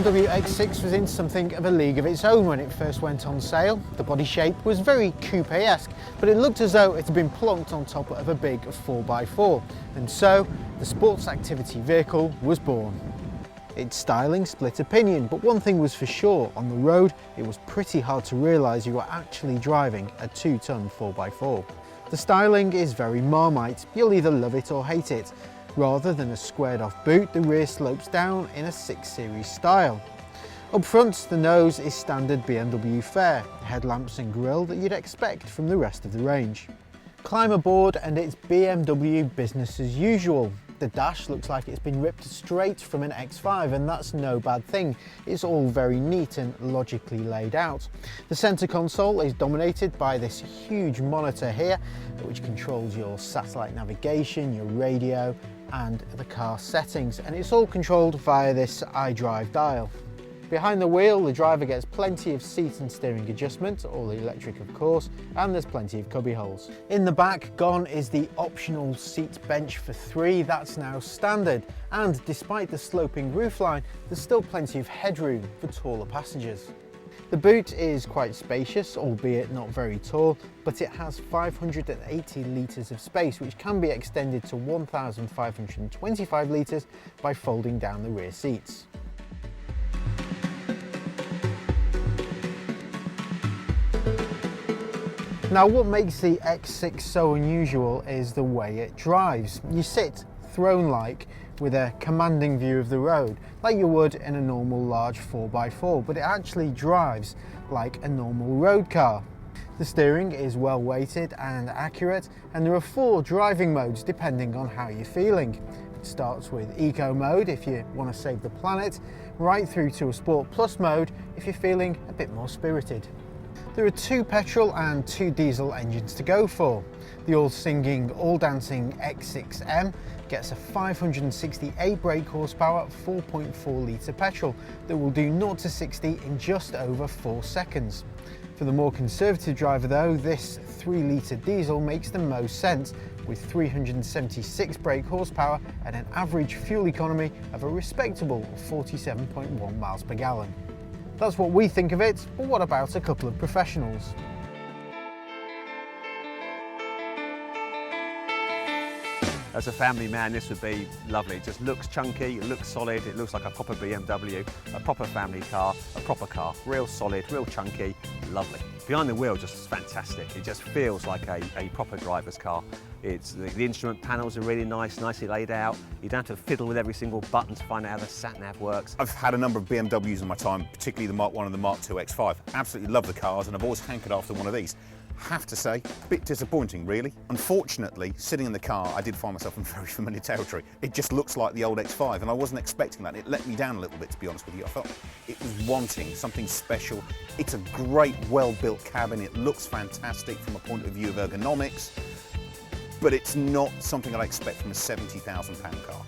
BMW X6 was in something of a league of its own when it first went on sale. The body shape was very coupe-esque, but it looked as though it had been plonked on top of a big 4x4, and so the sports activity vehicle was born. Its styling split opinion, but one thing was for sure, on the road it was pretty hard to realise you were actually driving a 2-ton 4x4. The styling is very Marmite, you'll either love it or hate it. Rather than a squared off boot, the rear slopes down in a 6 Series style. Up front, the nose is standard BMW fare, headlamps and grille that you'd expect from the rest of the range. Climb aboard and it's BMW business as usual. The dash looks like it's been ripped straight from an X5, and that's no bad thing. It's all very neat and logically laid out. The centre console is dominated by this huge monitor here, which controls your satellite navigation, your radio and the car settings, and it's all controlled via this iDrive dial. Behind the wheel, the driver gets plenty of seat and steering adjustment, all electric of course, and there's plenty of cubby holes. In the back, gone is the optional seat bench for 3, that's now standard, and despite the sloping roofline, there's still plenty of headroom for taller passengers. The boot is quite spacious, albeit not very tall, but it has 580 litres of space, which can be extended to 1,525 litres by folding down the rear seats. Now, what makes the X6 so unusual is the way it drives. You sit throne-like with a commanding view of the road, like you would in a normal large 4x4, but it actually drives like a normal road car. The steering is well weighted and accurate, and there are 4 driving modes depending on how you're feeling. It starts with Eco mode if you want to save the planet, right through to a Sport Plus mode if you're feeling a bit more spirited. There are 2 petrol and 2 diesel engines to go for. The all-singing, all-dancing X6M gets a 568 brake horsepower 4.4 litre petrol that will do 0 to 60 in just over 4 seconds. For the more conservative driver though, this 3 litre diesel makes the most sense, with 376 brake horsepower and an average fuel economy of a respectable 47.1 miles per gallon. That's what we think of it, but what about a couple of professionals? As a family man, this would be lovely. It just looks chunky, it looks solid, it looks like a proper BMW, a proper family car, a proper car. Real solid, real chunky, lovely. Behind the wheel, just fantastic. It just feels like a proper driver's car. The instrument panels are really nice, nicely laid out. You don't have to fiddle with every single button to find out how the sat-nav works. I've had a number of BMWs in my time, particularly the Mark 1 and the Mark 2 X5. Absolutely love the cars, and I've always hankered after one of these. Have to say, a bit disappointing really. Unfortunately, sitting in the car, I did find myself in very familiar territory. It just looks like the old X5, and I wasn't expecting that. It let me down a little bit, to be honest with you. I felt it was wanting something special. It's a great, well-built cabin. It looks fantastic from a point of view of ergonomics, but it's not something I'd expect from a £70,000 car.